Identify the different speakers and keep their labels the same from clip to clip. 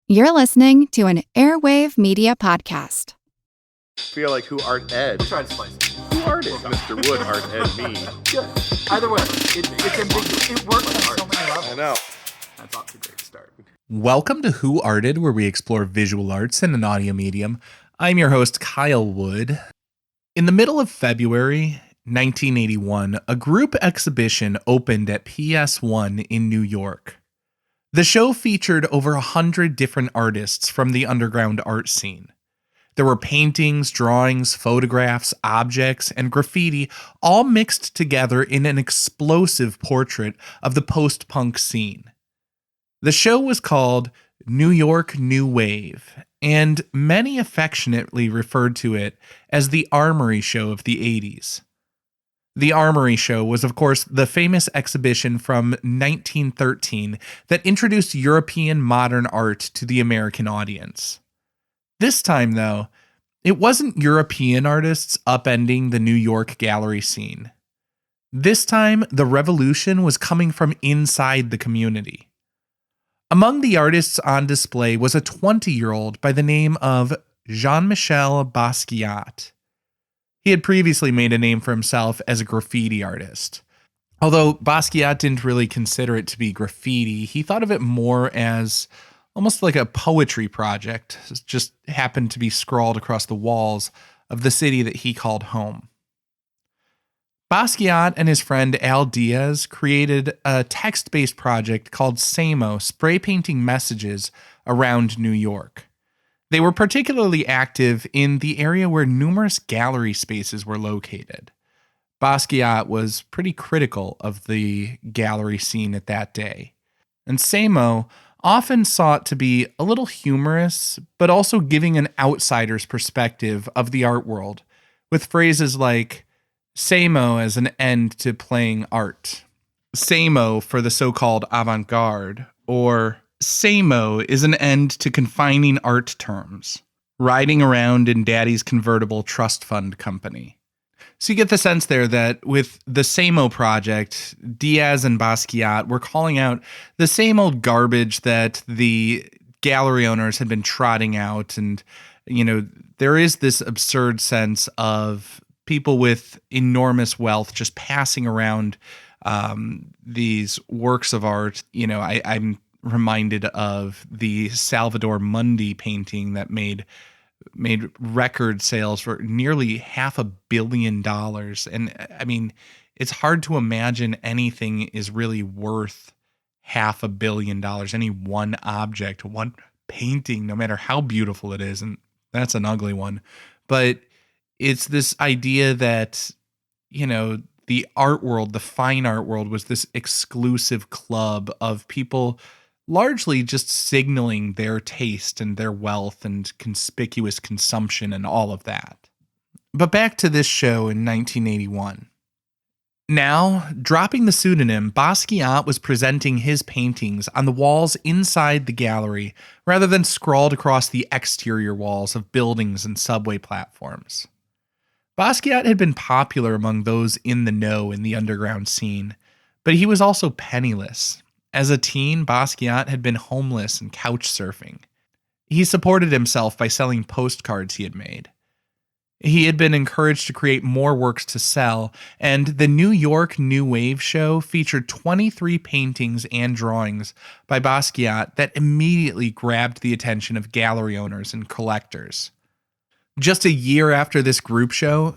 Speaker 1: You're listening to an Airwave Media Podcast.
Speaker 2: Feel like who art Ed?
Speaker 3: We'll try to spice it.
Speaker 2: Who art Ed? Mr. Wood art Ed me.
Speaker 3: Good. Either way, it's ambiguous. It works on so many levels.
Speaker 2: I know.
Speaker 3: That's off to a great start.
Speaker 4: Welcome to Who Arted, where we explore visual arts in an audio medium. I'm your host, Kyle Wood. In the middle of February 1981, a group exhibition opened at PS1 in New York. The show featured over 100 different artists from the underground art scene. There were paintings, drawings, photographs, objects, and graffiti all mixed together in an explosive portrait of the post-punk scene. The show was called New York New Wave, and many affectionately referred to it as the Armory show of the 80s. The Armory show was, of course, the famous exhibition from 1913 that introduced European modern art to the American audience. This time, though, it wasn't European artists upending the New York gallery scene. This time, the revolution was coming from inside the community. Among the artists on display was a 20-year-old by the name of Jean-Michel Basquiat. He had previously made a name for himself as a graffiti artist. Although Basquiat didn't really consider it to be graffiti, he thought of it more as almost like a poetry project. It just happened to be scrawled across the walls of the city that he called home. Basquiat and his friend Diaz created a text-based project called SAMO, spray painting messages around New York. They were particularly active in the area where numerous gallery spaces were located. Basquiat was pretty critical of the gallery scene at that day. And SAMO often sought to be a little humorous, but also giving an outsider's perspective of the art world, with phrases like SAMO as an end to playing art, SAMO for the so-called avant-garde, or SAMO is an end to confining art terms, riding around in Daddy's convertible trust fund company. So you get the sense there that with the SAMO project, Diaz and Basquiat were calling out the same old garbage that the gallery owners had been trotting out. And, you know, there is this absurd sense of people with enormous wealth just passing around these works of art. You know, I'm reminded of the Salvador Mundi painting that made record sales for nearly $500 million. And I mean, it's hard to imagine anything is really worth $500 million. Any one object, one painting, no matter how beautiful it is, and that's an ugly one. But it's this idea that, you know, the art world, the fine art world, was this exclusive club of people largely just signaling their taste and their wealth and conspicuous consumption and all of that. But back to this show in 1981. Now, dropping the pseudonym, Basquiat was presenting his paintings on the walls inside the gallery rather than scrawled across the exterior walls of buildings and subway platforms. Basquiat had been popular among those in the know in the underground scene, but he was also penniless. As a teen, Basquiat had been homeless and couch surfing. He supported himself by selling postcards he had made. He had been encouraged to create more works to sell, and the New York New Wave show featured 23 paintings and drawings by Basquiat that immediately grabbed the attention of gallery owners and collectors. Just a year after this group show,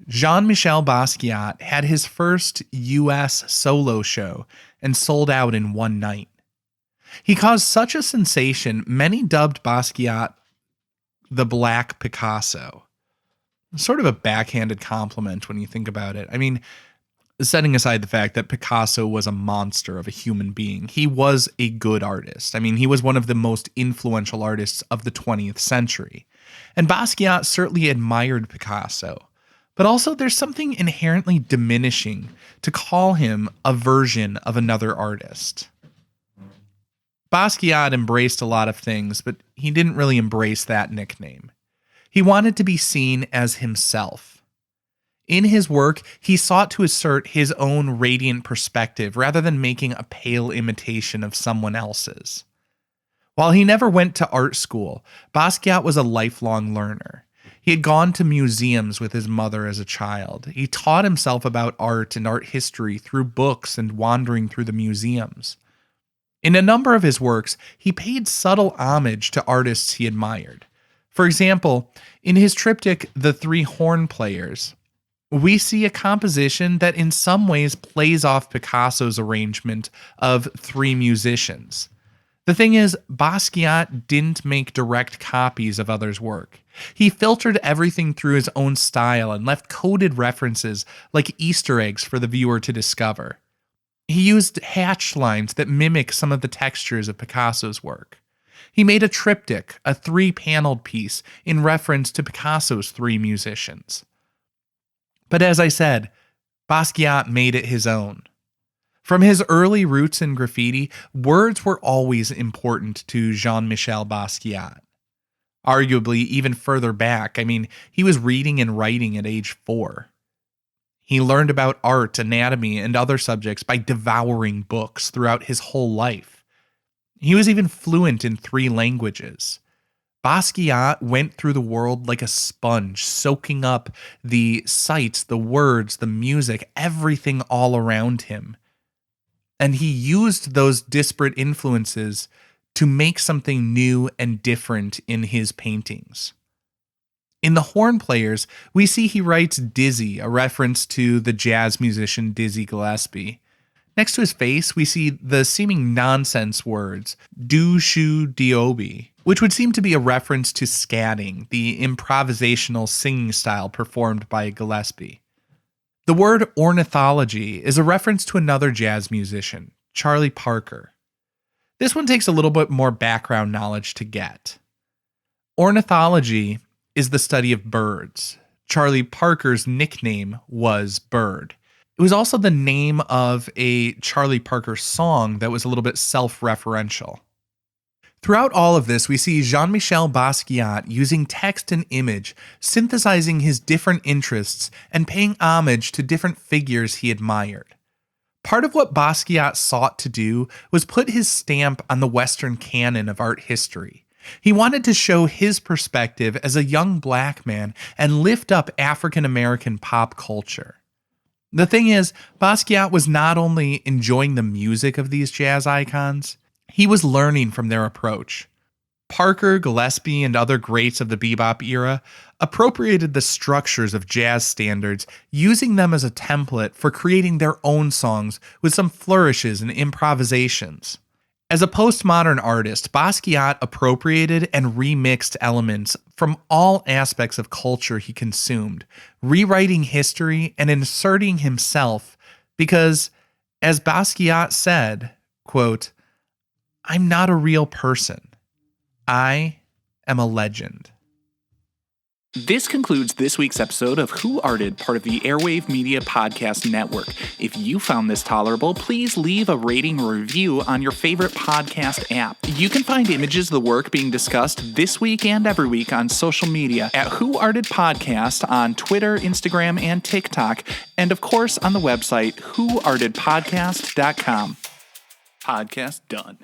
Speaker 4: Jean-Michel Basquiat had his first U.S. solo show and sold out in one night. He caused such a sensation, many dubbed Basquiat the Black Picasso. Sort of a backhanded compliment when you think about it. I mean, setting aside the fact that Picasso was a monster of a human being, he was a good artist. I mean, he was one of the most influential artists of the 20th century. And Basquiat certainly admired Picasso. But also there's something inherently diminishing to call him a version of another artist. Basquiat embraced a lot of things, but he didn't really embrace that nickname. He wanted to be seen as himself. In his work, he sought to assert his own radiant perspective rather than making a pale imitation of someone else's. While he never went to art school, Basquiat was a lifelong learner. He had gone to museums with his mother as a child. He taught himself about art and art history through books and wandering through the museums. In a number of his works, he paid subtle homage to artists he admired. For example, in his triptych, The Three Horn Players, we see a composition that in some ways plays off Picasso's arrangement of three musicians. The thing is, Basquiat didn't make direct copies of others' work. He filtered everything through his own style and left coded references like Easter eggs for the viewer to discover. He used hatched lines that mimic some of the textures of Picasso's work. He made a triptych, a three-paneled piece, in reference to Picasso's three musicians. But as I said, Basquiat made it his own. From his early roots in graffiti, words were always important to Jean-Michel Basquiat. Arguably, even further back, he was reading and writing at age 4. He learned about art, anatomy, and other subjects by devouring books throughout his whole life. He was even fluent in 3 languages. Basquiat went through the world like a sponge, soaking up the sights, the words, the music, everything all around him. And he used those disparate influences to make something new and different in his paintings. In The Horn Players, we see he writes Dizzy, a reference to the jazz musician Dizzy Gillespie. Next to his face, we see the seeming nonsense words, do shu diobi, which would seem to be a reference to scatting, the improvisational singing style performed by Gillespie. The word ornithology is a reference to another jazz musician, Charlie Parker. This one takes a little bit more background knowledge to get. Ornithology is the study of birds. Charlie Parker's nickname was Bird. It was also the name of a Charlie Parker song that was a little bit self-referential. Throughout all of this, we see Jean-Michel Basquiat using text and image, synthesizing his different interests and paying homage to different figures he admired. Part of what Basquiat sought to do was put his stamp on the Western canon of art history. He wanted to show his perspective as a young black man and lift up African American pop culture. The thing is, Basquiat was not only enjoying the music of these jazz icons, he was learning from their approach. Parker, Gillespie, and other greats of the bebop era appropriated the structures of jazz standards, using them as a template for creating their own songs with some flourishes and improvisations. As a postmodern artist, Basquiat appropriated and remixed elements from all aspects of culture he consumed, rewriting history and inserting himself because, as Basquiat said, quote, "I'm not a real person. I am a legend."
Speaker 5: This concludes this week's episode of Who Arted, part of the Airwave Media Podcast Network. If you found this tolerable, please leave a rating or review on your favorite podcast app. You can find images of the work being discussed this week and every week on social media at Who Arted Podcast on Twitter, Instagram, and TikTok, and of course on the website whoartedpodcast.com. Podcast done.